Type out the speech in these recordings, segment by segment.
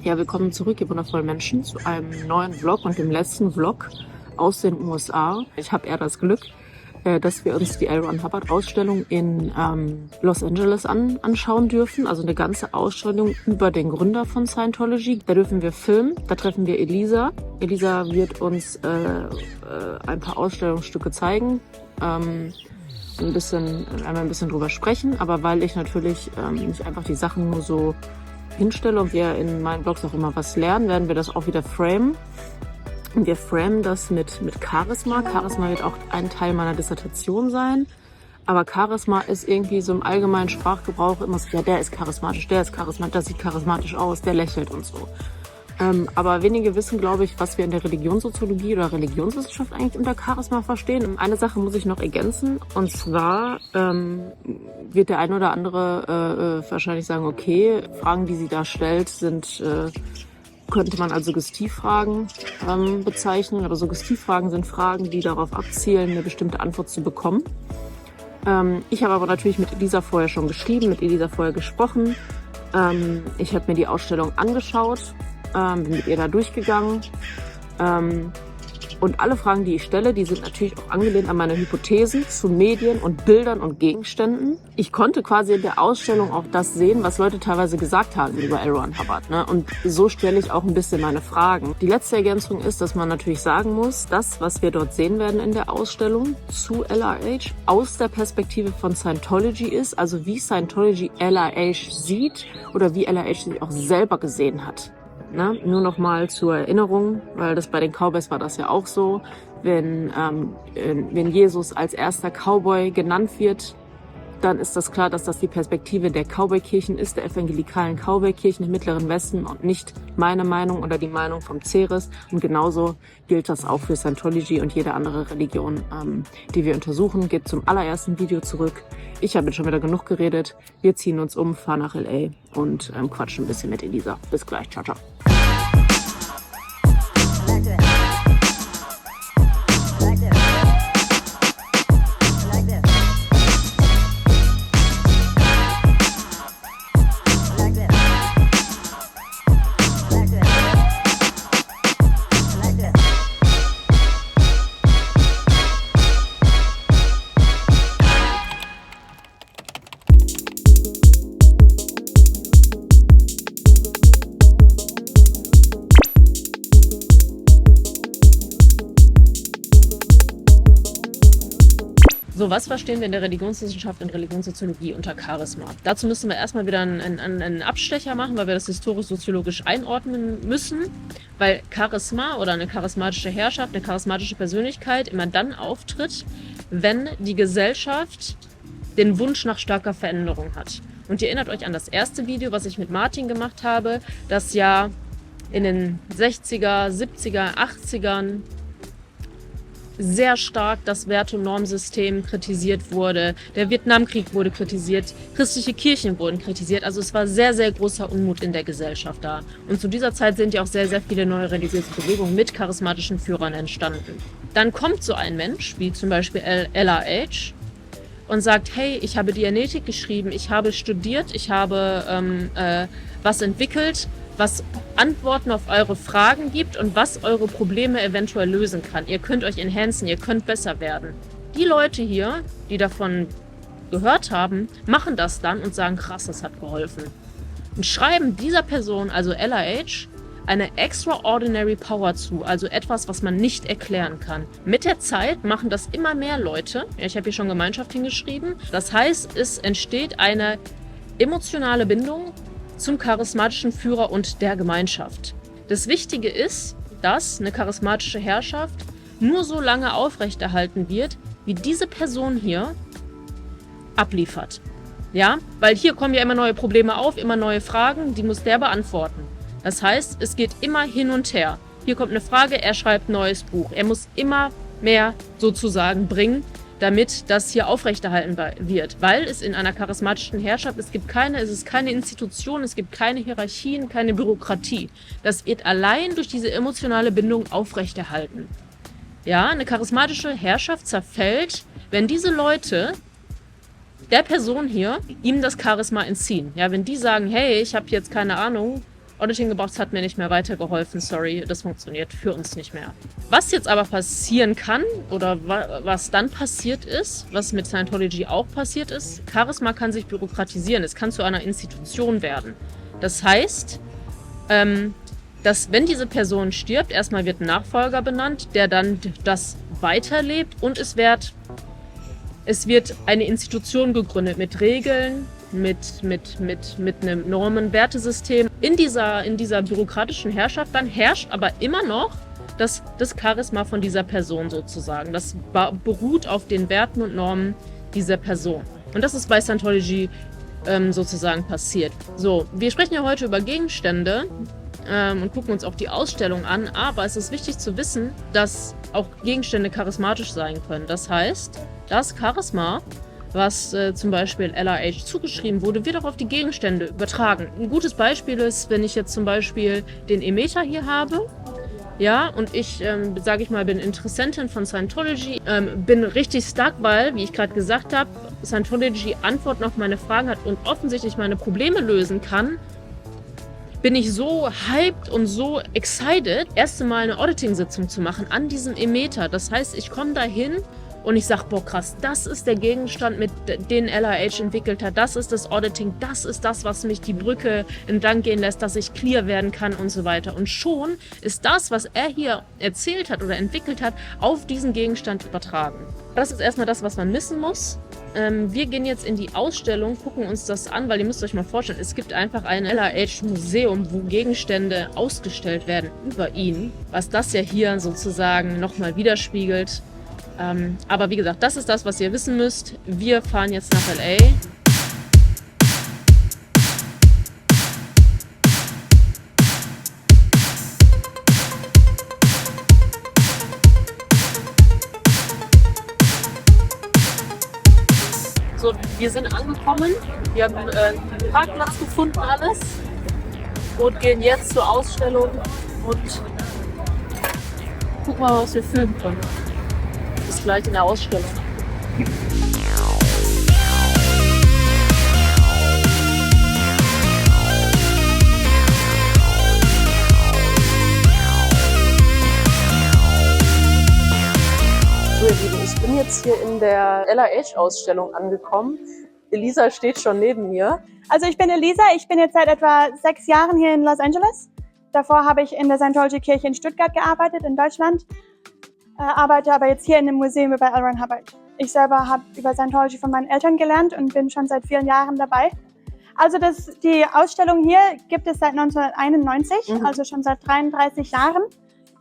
Ja, willkommen zurück, ihr wundervollen Menschen, zu einem neuen Vlog und dem letzten Vlog aus den USA. Ich habe eher das Glück, dass wir uns die L. Ron Hubbard-Ausstellung in Los Angeles anschauen dürfen. Also eine ganze Ausstellung über den Gründer von Scientology. Da dürfen wir filmen, da treffen wir Elisa. Elisa wird uns ein paar Ausstellungsstücke zeigen. Einmal ein bisschen drüber sprechen. Aber weil ich natürlich nicht einfach die Sachen nur so hinstelle und wir in meinen Blogs auch immer was lernen, werden wir das auch wieder framen. Und wir framen das mit Charisma. Charisma wird auch ein Teil meiner Dissertation sein. Aber Charisma ist irgendwie so im allgemeinen Sprachgebrauch immer so, ja, der ist charismatisch, das sieht charismatisch aus, der lächelt und so. Aber wenige wissen, glaube ich, was wir in der Religionssoziologie oder Religionswissenschaft eigentlich unter Charisma verstehen. Eine Sache muss ich noch ergänzen, und zwar wird der ein oder andere wahrscheinlich sagen, okay, Fragen, die sie da stellt, könnte man als Suggestivfragen bezeichnen. Aber Suggestivfragen sind Fragen, die darauf abzielen, eine bestimmte Antwort zu bekommen. Ich habe aber natürlich mit Elisa vorher schon geschrieben, mit Elisa vorher gesprochen. Ich habe mir die Ausstellung angeschaut. Bin mit ihr da durchgegangen. Und alle Fragen, die ich stelle, die sind natürlich auch angelehnt an meine Hypothesen zu Medien und Bildern und Gegenständen. Ich konnte quasi in der Ausstellung auch das sehen, was Leute teilweise gesagt haben über L. Ron Hubbard. Ne? Und so stelle ich auch ein bisschen meine Fragen. Die letzte Ergänzung ist, dass man natürlich sagen muss, das, was wir dort sehen werden in der Ausstellung zu LRH, aus der Perspektive von Scientology ist, also wie Scientology LRH sieht oder wie LRH sich auch selber gesehen hat. Na, nur noch mal zur Erinnerung, weil das bei den Cowboys war das ja auch so, wenn Jesus als erster Cowboy genannt wird, dann ist das klar, dass das die Perspektive der Cowboy-Kirchen ist, der evangelikalen Cowboy-Kirchen im Mittleren Westen und nicht meine Meinung oder die Meinung vom Ceres. Und genauso gilt das auch für Scientology und jede andere Religion, die wir untersuchen. Geht zum allerersten Video zurück. Ich habe jetzt schon wieder genug geredet. Wir ziehen uns um, fahren nach L.A. und quatschen ein bisschen mit Elisa. Bis gleich. Ciao, ciao. So, was verstehen wir in der Religionswissenschaft und Religionssoziologie unter Charisma? Dazu müssen wir erstmal wieder einen Abstecher machen, weil wir das historisch-soziologisch einordnen müssen, weil Charisma oder eine charismatische Herrschaft, eine charismatische Persönlichkeit immer dann auftritt, wenn die Gesellschaft den Wunsch nach starker Veränderung hat. Und ihr erinnert euch an das erste Video, was ich mit Martin gemacht habe, das ja in den 60er, 70er, 80ern sehr stark das Werte- und Normsystem kritisiert wurde. Der Vietnamkrieg wurde kritisiert, christliche Kirchen wurden kritisiert. Also es war sehr, sehr großer Unmut in der Gesellschaft da. Und zu dieser Zeit sind ja auch sehr, sehr viele neue religiöse Bewegungen mit charismatischen Führern entstanden. Dann kommt so ein Mensch, wie zum Beispiel LRH, und sagt, hey, ich habe Dianetik geschrieben, ich habe studiert, ich habe was entwickelt, was Antworten auf eure Fragen gibt und was eure Probleme eventuell lösen kann. Ihr könnt euch enhancen, ihr könnt besser werden. Die Leute hier, die davon gehört haben, machen das dann und sagen, krass, das hat geholfen. Und schreiben dieser Person, also LRH, eine extraordinary power zu, also etwas, was man nicht erklären kann. Mit der Zeit machen das immer mehr Leute. Ich habe hier schon Gemeinschaft hingeschrieben. Das heißt, es entsteht eine emotionale Bindung zum charismatischen Führer und der Gemeinschaft. Das Wichtige ist, dass eine charismatische Herrschaft nur so lange aufrechterhalten wird, wie diese Person hier abliefert. Ja, weil hier kommen ja immer neue Probleme auf, immer neue Fragen, die muss der beantworten. Das heißt, es geht immer hin und her. Hier kommt eine Frage, er schreibt ein neues Buch. Er muss immer mehr sozusagen bringen, damit das hier aufrechterhalten wird. Weil es in einer charismatischen Herrschaft, es ist keine Institution, es gibt keine Hierarchien, keine Bürokratie. Das wird allein durch diese emotionale Bindung aufrechterhalten. Ja, eine charismatische Herrschaft zerfällt, wenn diese Leute der Person hier ihm das Charisma entziehen. Ja, wenn die sagen, hey, ich habe jetzt keine Ahnung, Auditing gebraucht, es hat mir nicht mehr weitergeholfen, sorry, das funktioniert für uns nicht mehr. Was jetzt aber passieren kann oder was dann passiert ist, was mit Scientology auch passiert ist, Charisma kann sich bürokratisieren, es kann zu einer Institution werden. Das heißt, dass wenn diese Person stirbt, erstmal wird ein Nachfolger benannt, der dann das weiterlebt und es wird eine Institution gegründet mit Regeln, mit einem Normen-Wertesystem. In dieser bürokratischen Herrschaft dann herrscht aber immer noch das Charisma von dieser Person sozusagen. Das beruht auf den Werten und Normen dieser Person. Und das ist bei Scientology sozusagen passiert. So, wir sprechen ja heute über Gegenstände und gucken uns auch die Ausstellung an, aber es ist wichtig zu wissen, dass auch Gegenstände charismatisch sein können. Das heißt, das Charisma, was zum Beispiel LRH zugeschrieben wurde, wird auch auf die Gegenstände übertragen. Ein gutes Beispiel ist, wenn ich jetzt zum Beispiel den Emeter hier habe, ja, und ich, sage ich mal, bin Interessentin von Scientology, bin richtig stuck, weil, wie ich gerade gesagt habe, Scientology Antworten auf meine Fragen hat und offensichtlich meine Probleme lösen kann, bin ich so hyped und so excited, erst einmal eine Auditing-Sitzung zu machen an diesem Emeter. Das heißt, ich komme da hin und ich sage, boah krass, das ist der Gegenstand, mit den LRH entwickelt hat, das ist das Auditing, das ist das, was mich die Brücke entlang gehen lässt, dass ich clear werden kann und so weiter. Und schon ist das, was er hier erzählt hat oder entwickelt hat, auf diesen Gegenstand übertragen. Das ist erstmal das, was man wissen muss. Wir gehen jetzt in die Ausstellung, gucken uns das an, weil ihr müsst euch mal vorstellen, es gibt einfach ein LRH-Museum, wo Gegenstände ausgestellt werden über ihn, was das ja hier sozusagen nochmal widerspiegelt. Aber wie gesagt, das ist das, was ihr wissen müsst. Wir fahren jetzt nach LA. So, wir sind angekommen. Wir haben einen Parkplatz gefunden, alles. Und gehen jetzt zur Ausstellung und gucken mal, was wir filmen können. Bis gleich in der Ausstellung. So, ihr Lieben, ich bin jetzt hier in der LRH-Ausstellung angekommen. Elisa steht schon neben mir. Also ich bin Elisa, ich bin jetzt seit etwa 6 Jahren hier in Los Angeles. Davor habe ich in der Scientology-Kirche in Stuttgart gearbeitet, in Deutschland. Arbeite aber jetzt hier in dem Museum über L. Ron Hubbard. Ich selber habe über Scientology von meinen Eltern gelernt und bin schon seit vielen Jahren dabei. Also die Ausstellung hier gibt es seit 1991, also schon seit 33 Jahren.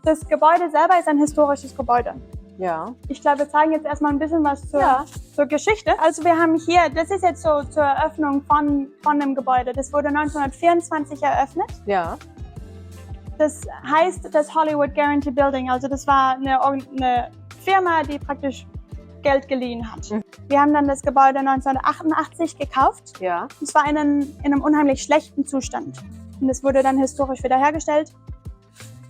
Das Gebäude selber ist ein historisches Gebäude. Ja. Ich glaube, wir zeigen jetzt erstmal ein bisschen was zur Geschichte. Also wir haben hier, das ist jetzt so zur Eröffnung von dem Gebäude. Das wurde 1924 eröffnet. Ja. Das heißt das Hollywood Guarantee Building. Also das war eine Firma, die praktisch Geld geliehen hat. Wir haben dann das Gebäude 1988 gekauft. Ja. Es war in einem unheimlich schlechten Zustand. Und es wurde dann historisch wiederhergestellt.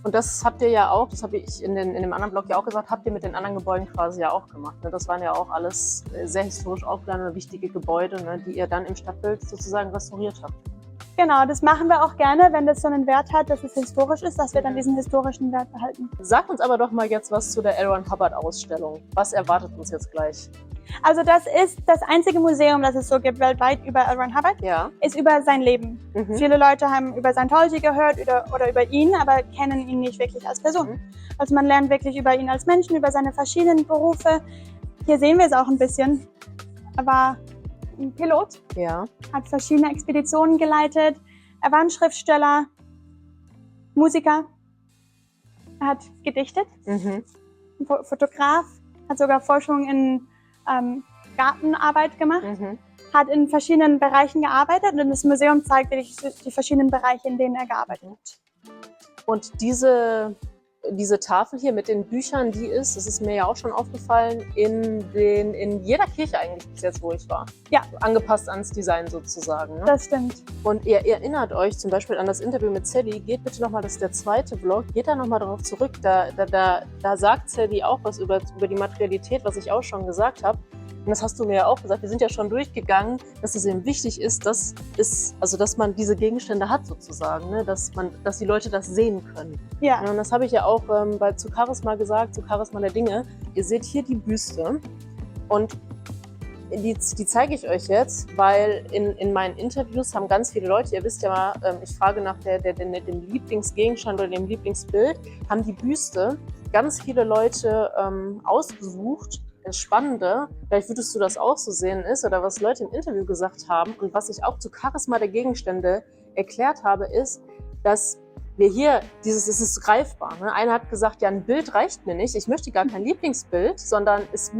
Und das habt ihr ja auch, das habe ich in dem anderen Blog ja auch gesagt, habt ihr mit den anderen Gebäuden quasi ja auch gemacht. Ne? Das waren ja auch alles sehr historisch aufgeladene, wichtige Gebäude, ne, die ihr dann im Stadtbild sozusagen restauriert habt. Genau, das machen wir auch gerne, wenn das so einen Wert hat, dass es historisch ist, dass wir dann diesen historischen Wert behalten. Sag uns aber doch mal jetzt was zu der L. Ron Hubbard Ausstellung. Was erwartet uns jetzt gleich? Also das ist das einzige Museum, das es so gibt weltweit über L. Ron Hubbard, ist über sein Leben. Viele Leute haben über Scientology gehört oder über ihn, aber kennen ihn nicht wirklich als Person. Also man lernt wirklich über ihn als Menschen, über seine verschiedenen Berufe. Hier sehen wir es auch ein bisschen. Er war ein Pilot, hat verschiedene Expeditionen geleitet. Er war ein Schriftsteller, Musiker. Er hat gedichtet, Fotograf, hat sogar Forschung in Gartenarbeit gemacht, hat in verschiedenen Bereichen gearbeitet und das Museum zeigt die verschiedenen Bereiche, in denen er gearbeitet hat. Und diese Tafel hier mit den Büchern, das ist mir ja auch schon aufgefallen, in jeder Kirche eigentlich bis jetzt, wo ich war. Ja. Angepasst ans Design sozusagen. Ne? Das stimmt. Und ihr erinnert euch zum Beispiel an das Interview mit Sally. Geht bitte nochmal, das ist der zweite Vlog, geht da nochmal darauf zurück. Da sagt Sally auch was über die Materialität, was ich auch schon gesagt habe. und das hast du mir ja auch gesagt, wir sind ja schon durchgegangen, dass es eben wichtig ist, dass man diese Gegenstände hat sozusagen, ne? Dass die Leute das sehen können. Ja. Und das habe ich ja auch zu Charisma gesagt, zu Charisma der Dinge. Ihr seht hier die Büste und die zeige ich euch jetzt, weil in meinen Interviews haben ganz viele Leute, ihr wisst ja mal, ich frage nach dem Lieblingsgegenstand oder dem Lieblingsbild, haben die Büste ganz viele Leute ausgesucht. Das Spannende, vielleicht würdest du das auch so sehen, ist, oder was Leute im Interview gesagt haben und was ich auch zu Charisma der Gegenstände erklärt habe, ist, dass wir hier, es ist greifbar. Ne? Einer hat gesagt, ja, ein Bild reicht mir nicht, ich möchte gar kein Lieblingsbild, sondern es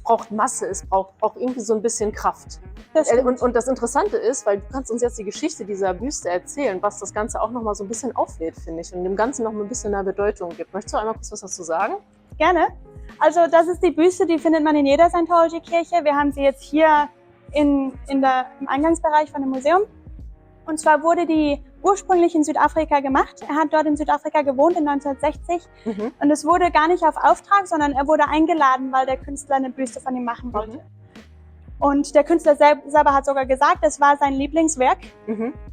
braucht Masse, es braucht irgendwie so ein bisschen Kraft. Und das Interessante ist, weil du kannst uns jetzt die Geschichte dieser Büste erzählen, was das Ganze auch nochmal so ein bisschen auflädt, finde ich, und dem Ganzen noch mal ein bisschen mehr Bedeutung gibt. Möchtest du einmal kurz was dazu sagen? Gerne. Also das ist die Büste, die findet man in jeder Scientology-Kirche. Wir haben sie jetzt hier im Eingangsbereich von dem Museum. Und zwar wurde die ursprünglich in Südafrika gemacht. Er hat dort in Südafrika gewohnt in 1960. Und es wurde gar nicht auf Auftrag, sondern er wurde eingeladen, weil der Künstler eine Büste von ihm machen wollte. Und der Künstler selber hat sogar gesagt, es war sein Lieblingswerk.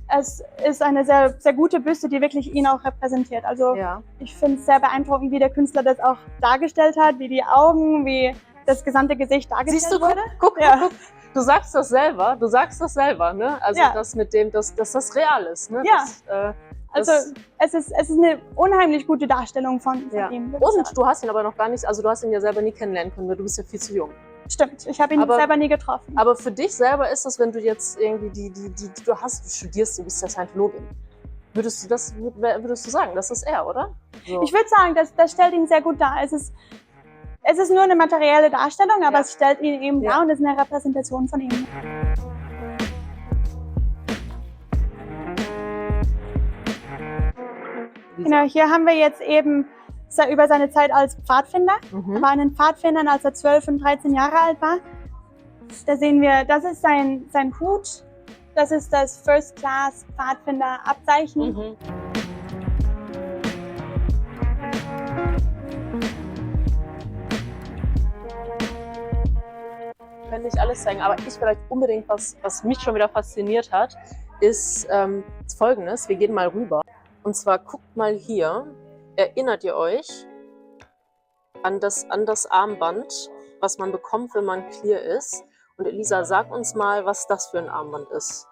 Es ist eine sehr, sehr gute Büste, die wirklich ihn auch repräsentiert. Also ich finde es sehr beeindruckend, wie der Künstler das auch dargestellt hat, wie die Augen, wie das gesamte Gesicht dargestellt wurde. Guck. Du sagst das selber, ne? Also das mit dem, dass das real ist, ne? Ja. Es ist eine unheimlich gute Darstellung von ihm. Und du hast ihn aber noch gar nicht, also du hast ihn ja selber nie kennenlernen können, weil du bist ja viel zu jung. Stimmt, ich habe ihn selber nie getroffen. Aber für dich selber ist das, wenn du jetzt irgendwie du studierst, du bist ja Scientologin. Würdest du sagen, das ist er, oder? So. Ich würde sagen, das stellt ihn sehr gut dar. Es ist nur eine materielle Darstellung, aber es stellt ihn eben dar und ist eine Repräsentation von ihm. Genau, hier haben wir jetzt eben über seine Zeit als Pfadfinder. Er war ein Pfadfinder, als er 12 und 13 Jahre alt war. Da sehen wir, das ist sein Hut. Das ist das First Class Pfadfinder Abzeichen. Ich kann nicht alles zeigen, aber ich vielleicht unbedingt, was mich schon wieder fasziniert hat, ist Folgendes. Wir gehen mal rüber. Und zwar guckt mal hier. Erinnert ihr euch an das Armband, was man bekommt, wenn man clear ist? Und Elisa, sag uns mal, was das für ein Armband ist.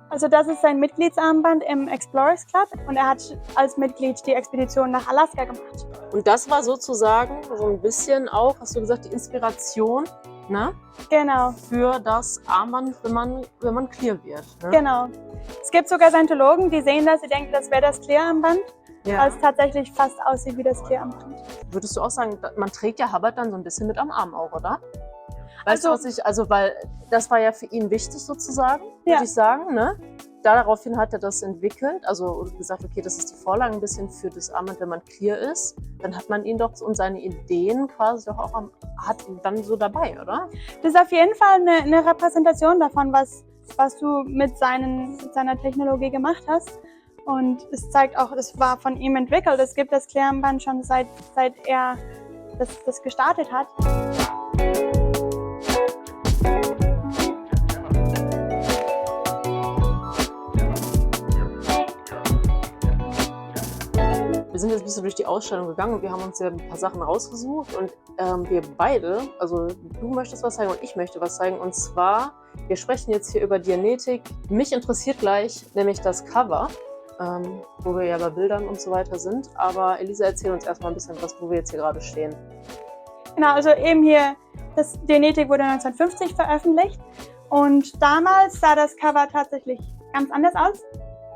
Also das ist sein Mitgliedsarmband im Explorers Club und er hat als Mitglied die Expedition nach Alaska gemacht. Und das war sozusagen so ein bisschen auch, hast du gesagt, die Inspiration, ne? Genau. Für das Armband, wenn man clear wird. Ne? Genau. Es gibt sogar Scientologen, die sehen das, die denken, das wäre das Clear-Armband. Weil es tatsächlich fast aussieht wie das Clear-Armband. Würdest du auch sagen, man trägt ja Hubbard dann so ein bisschen mit am Arm auch, oder? Weißt du, weil das war ja für ihn wichtig sozusagen, würde ich sagen, ne? Daraufhin hat er das entwickelt, also gesagt, okay, das ist die Vorlage ein bisschen für das Armband, wenn man clear ist. Dann hat man ihn doch und seine Ideen quasi doch auch dann so dabei, oder? Das ist auf jeden Fall eine Repräsentation davon, was du mit seiner Technologie gemacht hast. Und es zeigt auch, es war von ihm entwickelt. Es gibt das Clear-Armband schon seit er das gestartet hat. Wir sind jetzt ein bisschen durch die Ausstellung gegangen und wir haben uns ja ein paar Sachen rausgesucht und wir beide, also du möchtest was zeigen und ich möchte was zeigen, und zwar, wir sprechen jetzt hier über Dianetik. Mich interessiert gleich nämlich das Cover, wo wir ja bei Bildern und so weiter sind, aber Elisa, erzähl uns erstmal ein bisschen was, wo wir jetzt hier gerade stehen. Genau, also eben hier, das Dianetik wurde 1950 veröffentlicht und damals sah das Cover tatsächlich ganz anders aus.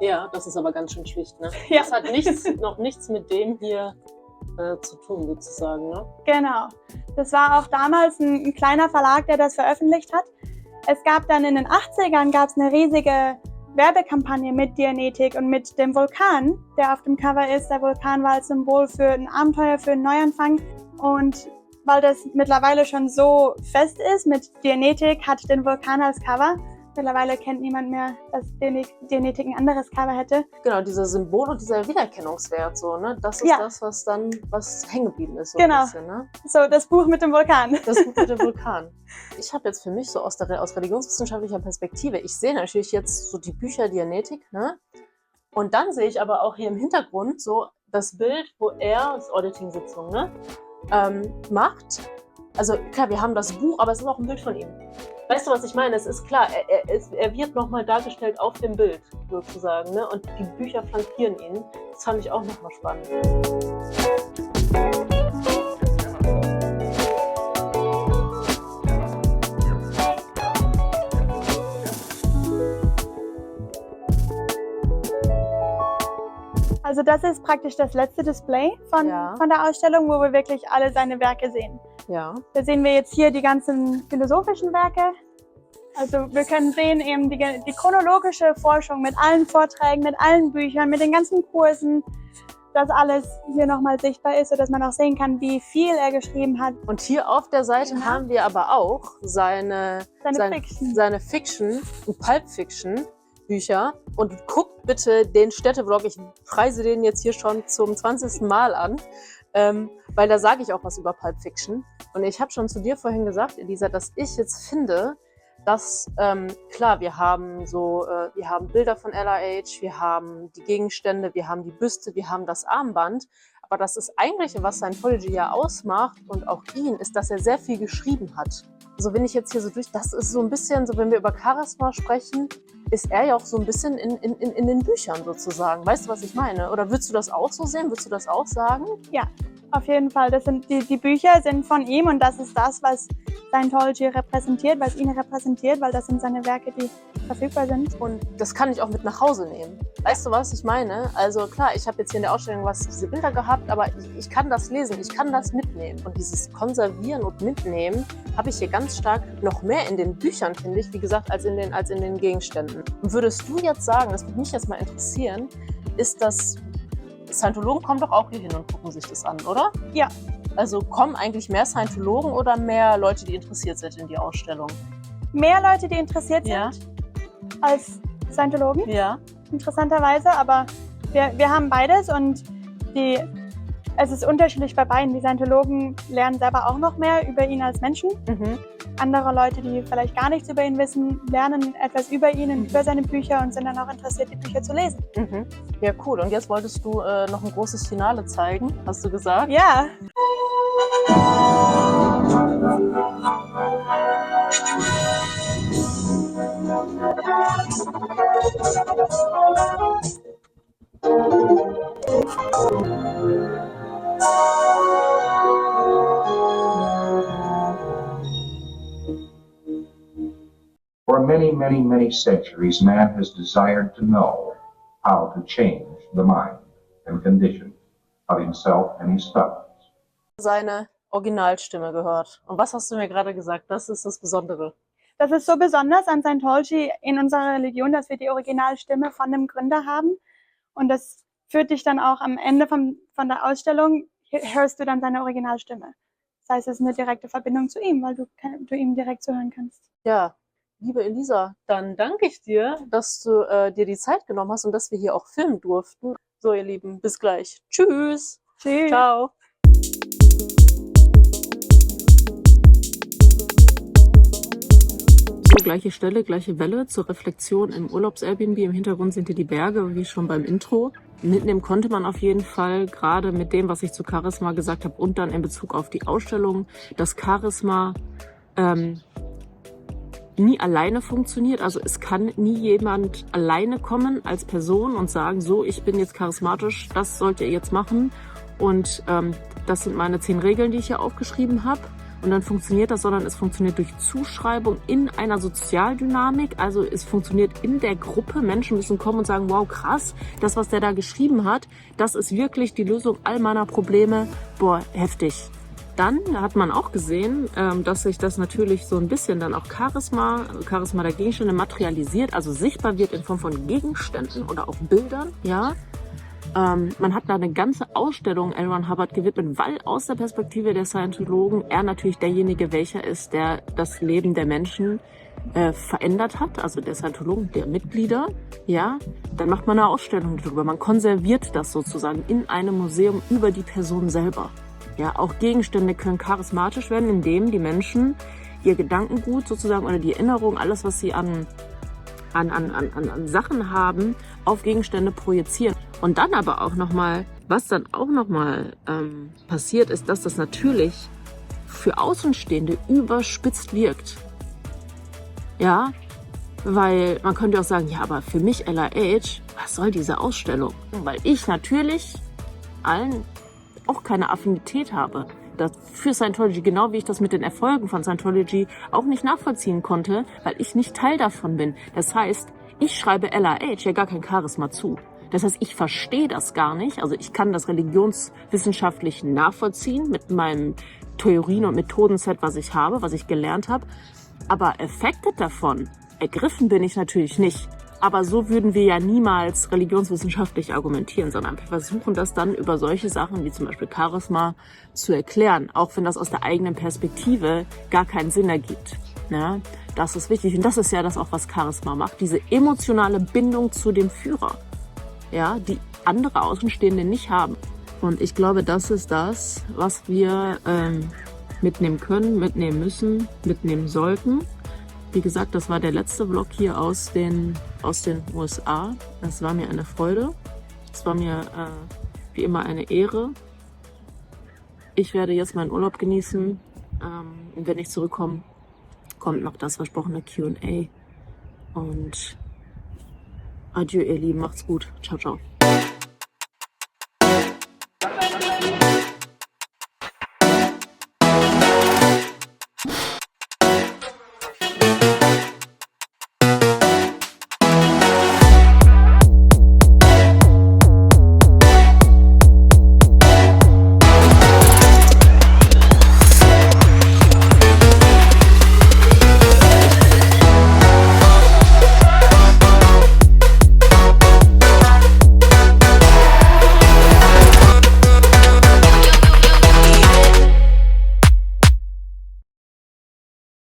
Ja, das ist aber ganz schön schlicht, ne? Ja. Das hat noch nichts mit dem hier zu tun, sozusagen, ne? Genau. Das war auch damals ein kleiner Verlag, der das veröffentlicht hat. Es gab dann in den 80ern eine riesige Werbekampagne mit Dianetik und mit dem Vulkan, der auf dem Cover ist. Der Vulkan war als Symbol für ein Abenteuer, für einen Neuanfang. Und weil das mittlerweile schon so fest ist mit Dianetik, hat den Vulkan als Cover, Mittlerweile kennt niemand mehr, dass Dianetik ein anderes Cover hätte. Genau, dieser Symbol und dieser Wiedererkennungswert, so, ne? Das ist das, was hängen geblieben ist. So genau. Ein bisschen, ne? So, das Buch mit dem Vulkan. Das Buch mit dem Vulkan. Ich habe jetzt für mich so aus religionswissenschaftlicher Perspektive, ich sehe natürlich jetzt so die Bücher Dianetik, ne? Und dann sehe ich aber auch hier im Hintergrund so das Bild, wo er, das Auditing-Sitzung, ne? Macht. Also klar, wir haben das Buch, aber es ist auch ein Bild von ihm. Weißt du, was ich meine? Es ist klar, er wird nochmal dargestellt auf dem Bild, sozusagen, ne? Und die Bücher flankieren ihn. Das fand ich auch nochmal spannend. Also das ist praktisch das letzte Display von der Ausstellung, wo wir wirklich alle seine Werke sehen. Ja. Da sehen wir jetzt hier die ganzen philosophischen Werke. Also wir können sehen eben die chronologische Forschung mit allen Vorträgen, mit allen Büchern, mit den ganzen Kursen, dass alles hier nochmal sichtbar ist, sodass man auch sehen kann, wie viel er geschrieben hat. Und hier auf der Seite haben wir aber auch seine Fiction und Pulp Fiction Bücher. Und guckt bitte den Städtevlog, ich preise den jetzt hier schon zum 20. Mal an, weil da sage ich auch was über Pulp Fiction. Und ich habe schon zu dir vorhin gesagt, Elisa, dass ich jetzt finde, dass, klar, wir haben Bilder von LRH, wir haben die Gegenstände, wir haben die Büste, wir haben das Armband, aber das ist eigentlich, was Scientology ja ausmacht und auch ihn, ist, dass er sehr viel geschrieben hat. Also wenn ich jetzt hier so das ist so ein bisschen, so wenn wir über Charisma sprechen, ist er ja auch so ein bisschen in den Büchern sozusagen. Weißt du, was ich meine? Oder würdest du das auch so sehen? Würdest du das auch sagen? Ja, auf jeden Fall. Das sind die Bücher sind von ihm und das ist das, was Scientology repräsentiert, was ihn repräsentiert, weil das sind seine Werke, die verfügbar sind. Und das kann ich auch mit nach Hause nehmen. Weißt du, was ich meine? Also klar, ich habe jetzt hier in der Ausstellung diese Bilder gehabt, aber ich kann das lesen, ich kann das mitnehmen. Und dieses Konservieren und Mitnehmen habe ich hier ganz stark noch mehr in den Büchern, finde ich, wie gesagt, als in den Gegenständen. Und würdest du jetzt sagen, das würde mich jetzt mal interessieren, ist das, Scientologen kommen doch auch hier hin und gucken sich das an, oder? Ja. Also kommen eigentlich mehr Scientologen oder mehr Leute, die interessiert sind in die Ausstellung? Mehr Leute, die interessiert sind als Scientologen. Ja. Interessanterweise, aber wir haben beides und es ist unterschiedlich bei beiden. Die Scientologen lernen selber auch noch mehr über ihn als Menschen. Mhm. Andere Leute, die vielleicht gar nichts über ihn wissen, lernen etwas über ihn und über seine Bücher und sind dann auch interessiert, die Bücher zu lesen. Mhm. Ja, cool. Und jetzt wolltest du noch ein großes Finale zeigen, hast du gesagt? Ja. For many, many, many centuries, man has desired to know how to change the mind and condition of himself and his fellows. Seine Originalstimme gehört. Und was hast du mir gerade gesagt? Das ist das Besondere. Das ist so besonders an Scientology in unserer Religion, dass wir die Originalstimme von dem Gründer haben. Und das führt dich dann auch am Ende von der Ausstellung, hörst du dann seine Originalstimme. Das heißt, es ist eine direkte Verbindung zu ihm, weil du ihm direkt zuhören kannst. Ja. Liebe Elisa, dann danke ich dir, dass du dir die Zeit genommen hast und dass wir hier auch filmen durften. So, ihr Lieben, bis gleich. Tschüss. Tschüss. Ciao. So, gleiche Stelle, gleiche Welle zur Reflexion im Urlaubs-Airbnb. Im Hintergrund sind hier die Berge, wie schon beim Intro. Mitnehmen konnte man auf jeden Fall, gerade mit dem, was ich zu Charisma gesagt habe und dann in Bezug auf die Ausstellung, dass Charisma nie alleine funktioniert. Also es kann nie jemand alleine kommen als Person und sagen, so, ich bin jetzt charismatisch, das sollt ihr jetzt machen. Und das sind meine 10 Regeln, die ich hier aufgeschrieben habe. Und dann funktioniert das, sondern es funktioniert durch Zuschreibung in einer Sozialdynamik. Also es funktioniert in der Gruppe. Menschen müssen kommen und sagen, wow, krass, das, was der da geschrieben hat, das ist wirklich die Lösung all meiner Probleme. Boah, heftig. Dann hat man auch gesehen, dass sich das natürlich so ein bisschen dann auch Charisma der Gegenstände materialisiert, also sichtbar wird in Form von Gegenständen oder auch Bildern, ja. Man hat da eine ganze Ausstellung L. Ron Hubbard gewidmet, weil aus der Perspektive der Scientologen er natürlich derjenige welcher ist, der das Leben der Menschen verändert hat, also der Scientologen, der Mitglieder, ja, dann macht man eine Ausstellung darüber. Man konserviert das sozusagen in einem Museum über die Person selber. Ja, auch Gegenstände können charismatisch werden, indem die Menschen ihr Gedankengut sozusagen oder die Erinnerung, alles, was sie an Sachen haben, auf Gegenstände projizieren. Und dann aber auch nochmal, was dann auch nochmal passiert, ist, dass das natürlich für Außenstehende überspitzt wirkt. Ja, weil man könnte auch sagen, ja, aber für mich LRH, was soll diese Ausstellung? Weil ich natürlich allen auch keine Affinität habe. Das für Scientology, genau wie ich das mit den Erfolgen von Scientology auch nicht nachvollziehen konnte, weil ich nicht Teil davon bin. Das heißt, ich schreibe LRH ja gar kein Charisma zu. Das heißt, ich verstehe das gar nicht. Also ich kann das religionswissenschaftlich nachvollziehen mit meinem Theorien- und Methodenset, was ich habe, was ich gelernt habe. Aber affected davon, ergriffen bin ich natürlich nicht. Aber so würden wir ja niemals religionswissenschaftlich argumentieren, sondern wir versuchen das dann über solche Sachen wie zum Beispiel Charisma zu erklären, auch wenn das aus der eigenen Perspektive gar keinen Sinn ergibt. Ja, das ist wichtig und das ist ja das auch, was Charisma macht, diese emotionale Bindung zu dem Führer, ja, die andere Außenstehende nicht haben. Und ich glaube, das ist das, was wir mitnehmen können, mitnehmen müssen, mitnehmen sollten. Wie gesagt, das war der letzte Vlog hier aus den USA. Das war mir eine Freude. Es war mir wie immer eine Ehre. Ich werde jetzt meinen Urlaub genießen. Und wenn ich zurückkomme, kommt noch das versprochene Q&A. Und adieu, ihr Lieben. Macht's gut. Ciao, ciao.